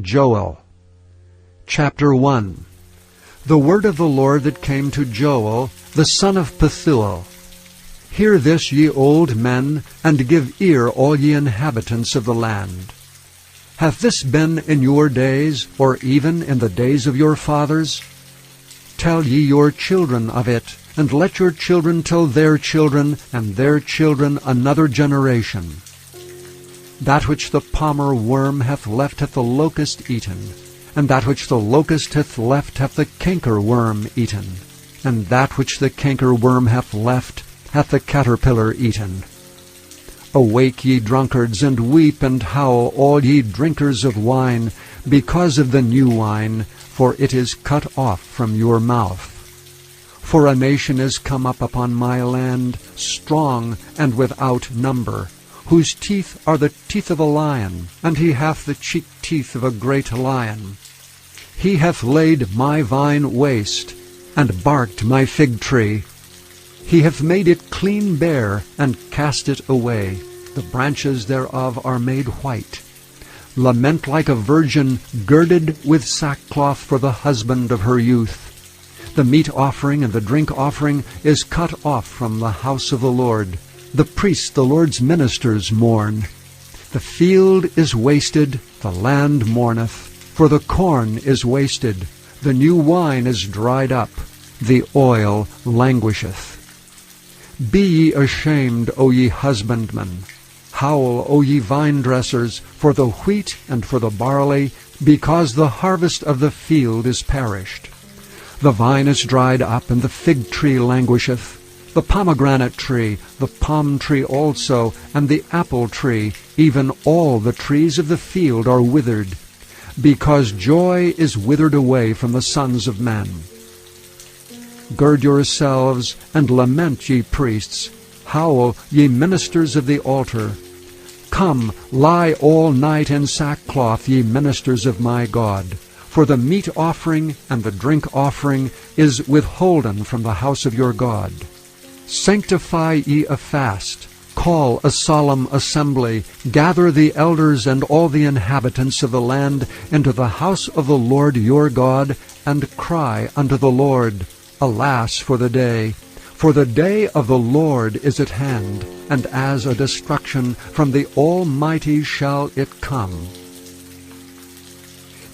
Joel. Chapter 1. The word of the Lord that came to Joel, the son of Pethuel. Hear this, ye old men, and give ear, all ye inhabitants of the land. Hath this been in your days, or even in the days of your fathers? Tell ye your children of it, and let your children tell their children, and their children another generation. That which the palmer worm hath left hath the locust eaten, and that which the locust hath left hath the canker worm eaten, and that which the canker worm hath left hath the caterpillar eaten. Awake, ye drunkards, and weep and howl, all ye drinkers of wine, because of the new wine, for it is cut off from your mouth. For a nation is come up upon my land, strong and without number, whose teeth are the teeth of a lion, and he hath the cheek teeth of a great lion. He hath laid my vine waste, and barked my fig tree. He hath made it clean bare, and cast it away. The branches thereof are made white. Lament like a virgin girded with sackcloth for the husband of her youth. The meat offering and the drink offering is cut off from the house of the Lord. The priests, the Lord's ministers, mourn. The field is wasted, the land mourneth, for the corn is wasted. The new wine is dried up, the oil languisheth. Be ye ashamed, O ye husbandmen. Howl, O ye vine-dressers, for the wheat and for the barley, because the harvest of the field is perished. The vine is dried up, and the fig tree languisheth, the pomegranate tree, the palm tree also, and the apple tree, even all the trees of the field are withered, because joy is withered away from the sons of men. Gird yourselves, and lament, ye priests. Howl, ye ministers of the altar. Come, lie all night in sackcloth, ye ministers of my God. For the meat offering and the drink offering is withholden from the house of your God. Sanctify ye a fast. Call a solemn assembly. Gather the elders and all the inhabitants of the land into the house of the Lord your God, and cry unto the Lord, Alas for the day! For the day of the Lord is at hand, and as a destruction from the Almighty shall it come.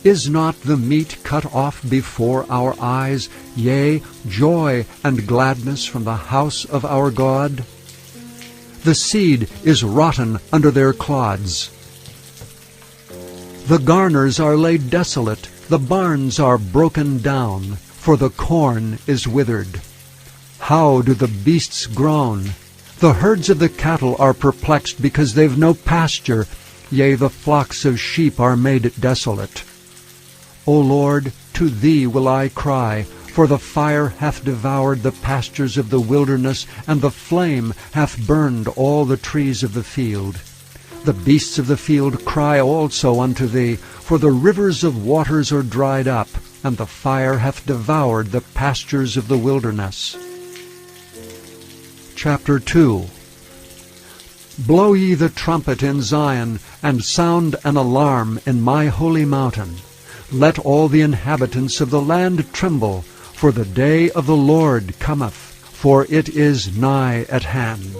Is not the meat cut off before our eyes, yea, joy and gladness from the house of our God? The seed is rotten under their clods. The garners are laid desolate, the barns are broken down, for the corn is withered. How do the beasts groan? The herds of the cattle are perplexed, because they've no pasture, yea, the flocks of sheep are made desolate. O Lord, to Thee will I cry, for the fire hath devoured the pastures of the wilderness, and the flame hath burned all the trees of the field. The beasts of the field cry also unto Thee, for the rivers of waters are dried up, and the fire hath devoured the pastures of the wilderness. Chapter 2. Blow ye the trumpet in Zion, and sound an alarm in my holy mountain. Let all the inhabitants of the land tremble, for the day of the Lord cometh, for it is nigh at hand.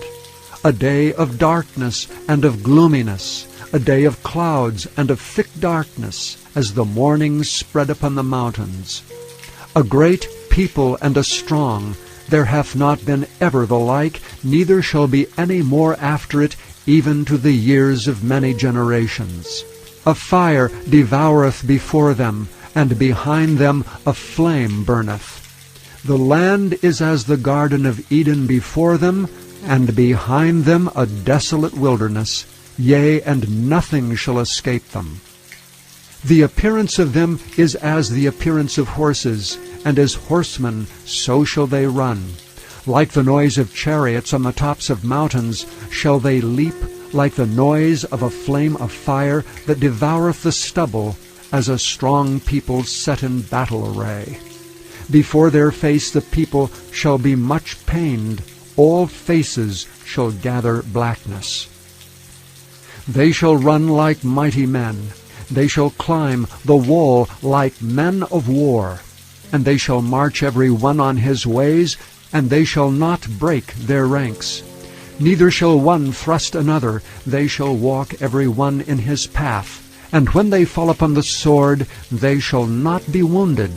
A day of darkness and of gloominess, a day of clouds and of thick darkness, as the morning spread upon the mountains. A great people and a strong, there hath not been ever the like, neither shall be any more after it, even to the years of many generations. A fire devoureth before them, and behind them a flame burneth. The land is as the Garden of Eden before them, and behind them a desolate wilderness, yea, and nothing shall escape them. The appearance of them is as the appearance of horses, and as horsemen so shall they run. Like the noise of chariots on the tops of mountains shall they leap, like the noise of a flame of fire that devoureth the stubble, as a strong people set in battle array. Before their face the people shall be much pained, all faces shall gather blackness. They shall run like mighty men. They shall climb the wall like men of war, and they shall march every one on his ways, and they shall not break their ranks. Neither shall one thrust another, they shall walk every one in his path. And when they fall upon the sword, they shall not be wounded.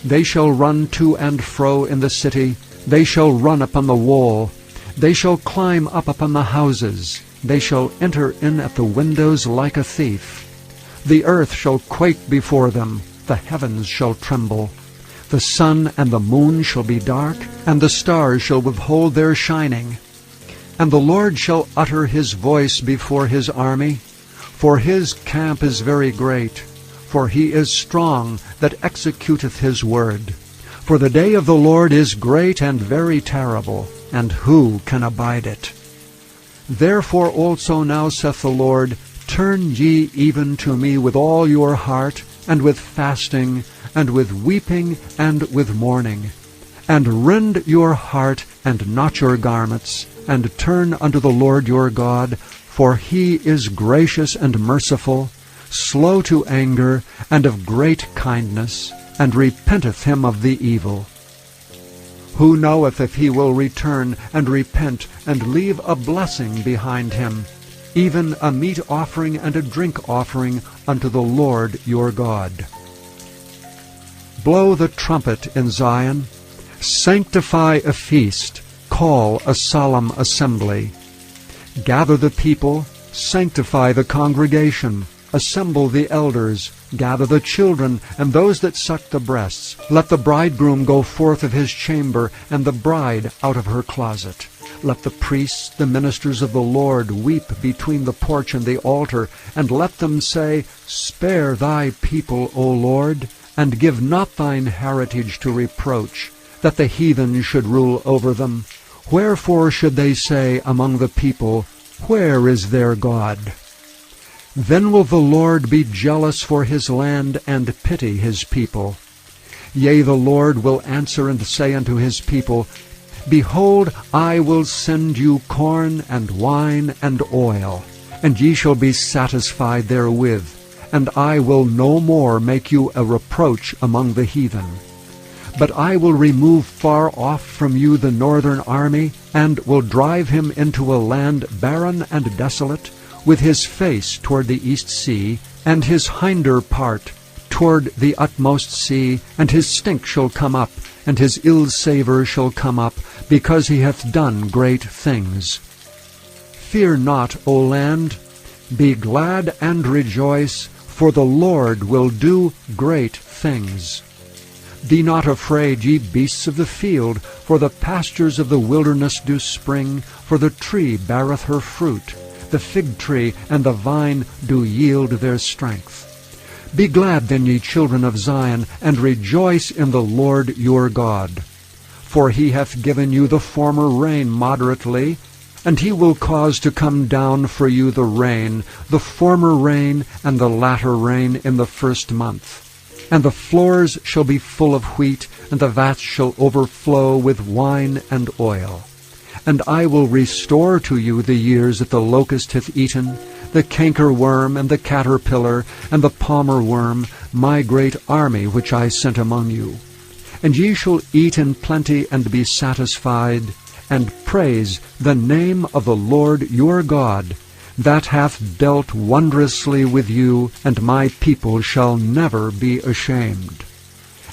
They shall run to and fro in the city, they shall run upon the wall. They shall climb up upon the houses, they shall enter in at the windows like a thief. The earth shall quake before them, the heavens shall tremble. The sun and the moon shall be dark, and the stars shall withhold their shining. And the Lord shall utter his voice before his army, for his camp is very great, for he is strong that executeth his word. For the day of the Lord is great and very terrible, and who can abide it? Therefore also now saith the Lord, turn ye even to me with all your heart, and with fasting, and with weeping, and with mourning. And rend your heart, and not your garments, and turn unto the Lord your God, for he is gracious and merciful, slow to anger, and of great kindness, and repenteth him of the evil. Who knoweth if he will return and repent, and leave a blessing behind him, even a meat offering and a drink offering unto the Lord your God? Blow the trumpet in Zion, sanctify a feast, call a solemn assembly. Gather the people, sanctify the congregation, assemble the elders, gather the children, and those that suck the breasts. Let the bridegroom go forth of his chamber, and the bride out of her closet. Let the priests, the ministers of the Lord, weep between the porch and the altar, and let them say, Spare thy people, O Lord, and give not thine heritage to reproach, that the heathen should rule over them. Wherefore should they say among the people, Where is their God? Then will the Lord be jealous for his land, and pity his people. Yea, the Lord will answer and say unto his people, Behold, I will send you corn, and wine, and oil, and ye shall be satisfied therewith, and I will no more make you a reproach among the heathen. But I will remove far off from you the northern army, and will drive him into a land barren and desolate, with his face toward the east sea, and his hinder part toward the utmost sea, and his stink shall come up, and his ill savour shall come up, because he hath done great things. Fear not, O land, be glad and rejoice, for the Lord will do great things. Be not afraid, ye beasts of the field, for the pastures of the wilderness do spring, for the tree beareth her fruit, the fig tree and the vine do yield their strength. Be glad then, ye children of Zion, and rejoice in the Lord your God. For he hath given you the former rain moderately, and he will cause to come down for you the rain, the former rain and the latter rain in the first month. And the floors shall be full of wheat, and the vats shall overflow with wine and oil. And I will restore to you the years that the locust hath eaten, the cankerworm and the caterpillar and the palmer worm, my great army which I sent among you. And ye shall eat in plenty and be satisfied, and praise the name of the Lord your God, that hath dealt wondrously with you, and my people shall never be ashamed.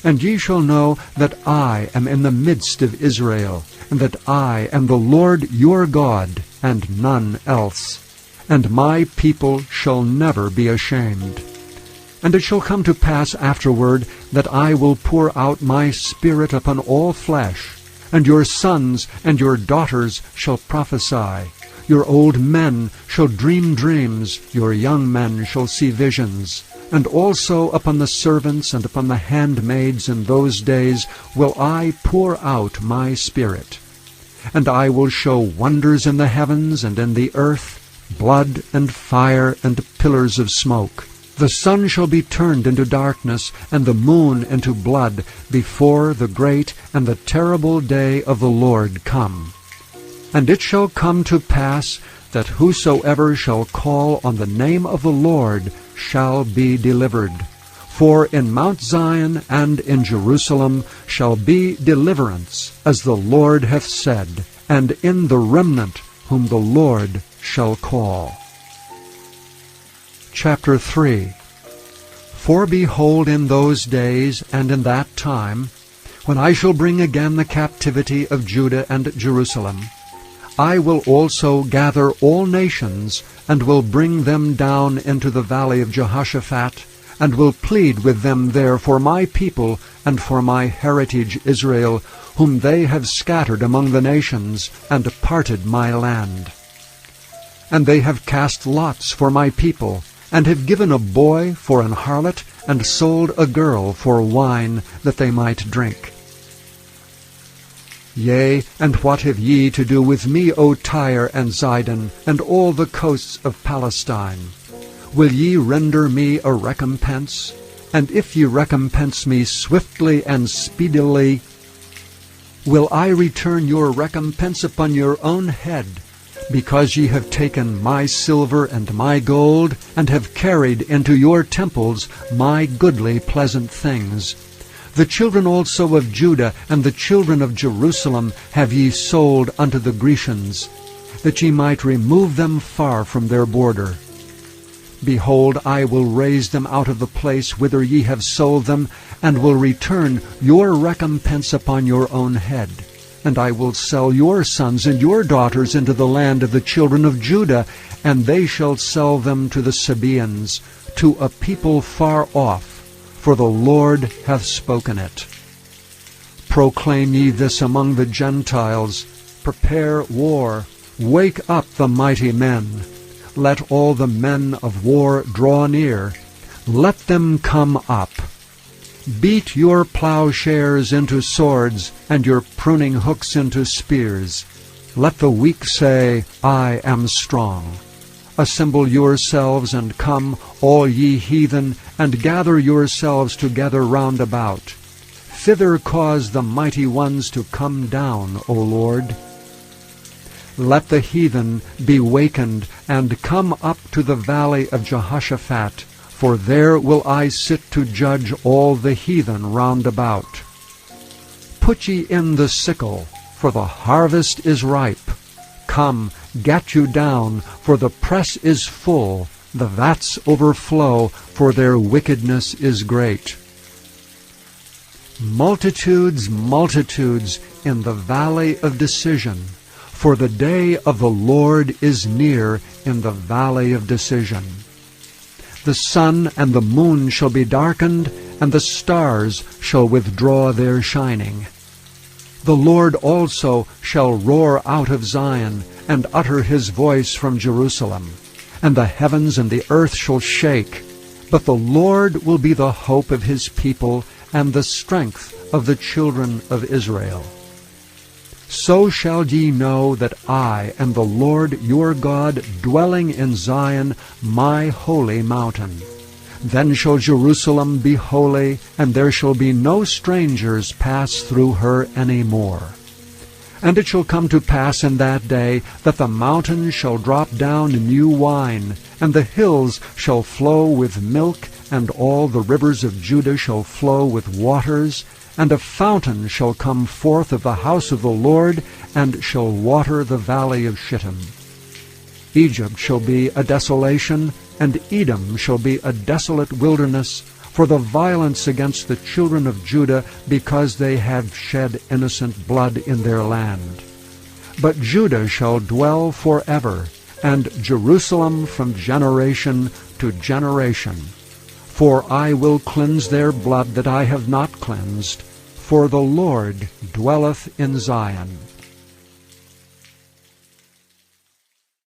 And ye shall know that I am in the midst of Israel, and that I am the Lord your God, and none else. And my people shall never be ashamed. And it shall come to pass afterward that I will pour out my Spirit upon all flesh, and your sons and your daughters shall prophesy. Your old men shall dream dreams, your young men shall see visions. And also upon the servants and upon the handmaids in those days will I pour out my Spirit. And I will show wonders in the heavens and in the earth, blood and fire and pillars of smoke. The sun shall be turned into darkness, and the moon into blood, before the great and the terrible day of the Lord come. And it shall come to pass that whosoever shall call on the name of the Lord shall be delivered. For in Mount Zion and in Jerusalem shall be deliverance, as the Lord hath said, and in the remnant whom the Lord shall call. Chapter 3. For behold, in those days and in that time, when I shall bring again the captivity of Judah and Jerusalem, I will also gather all nations, and will bring them down into the valley of Jehoshaphat, and will plead with them there for my people and for my heritage Israel, whom they have scattered among the nations, and parted my land. And they have cast lots for my people, and have given a boy for an harlot, and sold a girl for wine, that they might drink. Yea, and what have ye to do with me, O Tyre and Zidon, and all the coasts of Palestine? Will ye render me a recompense? And if ye recompense me swiftly and speedily, will I return your recompense upon your own head, because ye have taken my silver and my gold, and have carried into your temples my goodly pleasant things. The children also of Judah and the children of Jerusalem have ye sold unto the Grecians, that ye might remove them far from their border. Behold, I will raise them out of the place whither ye have sold them, and will return your recompense upon your own head. And I will sell your sons and your daughters into the land of the children of Judah, and they shall sell them to the Sabaeans, to a people far off, for the Lord hath spoken it. Proclaim ye this among the Gentiles, prepare war, wake up the mighty men. Let all the men of war draw near, let them come up. Beat your plowshares into swords, and your pruning hooks into spears. Let the weak say, I am strong. Assemble yourselves, and come, all ye heathen, and gather yourselves together round about. Thither cause the mighty ones to come down, O Lord. Let the heathen be wakened, and come up to the valley of Jehoshaphat, for there will I sit to judge all the heathen round about. Put ye in the sickle, for the harvest is ripe. Come, get you down, for the press is full, the vats overflow, for their wickedness is great. Multitudes, multitudes in the valley of decision, for the day of the Lord is near in the valley of decision. The sun and the moon shall be darkened, and the stars shall withdraw their shining. The Lord also shall roar out of Zion, and utter his voice from Jerusalem. And the heavens and the earth shall shake. But the Lord will be the hope of his people, and the strength of the children of Israel. So shall ye know that I am the Lord your God, dwelling in Zion, my holy mountain. Then shall Jerusalem be holy, and there shall be no strangers pass through her any more. And it shall come to pass in that day that the mountains shall drop down new wine, and the hills shall flow with milk, and all the rivers of Judah shall flow with waters, and a fountain shall come forth of the house of the Lord, and shall water the valley of Shittim. Egypt shall be a desolation, and Edom shall be a desolate wilderness, for the violence against the children of Judah, because they have shed innocent blood in their land. But Judah shall dwell forever, and Jerusalem from generation to generation. For I will cleanse their blood that I have not cleansed, for the Lord dwelleth in Zion.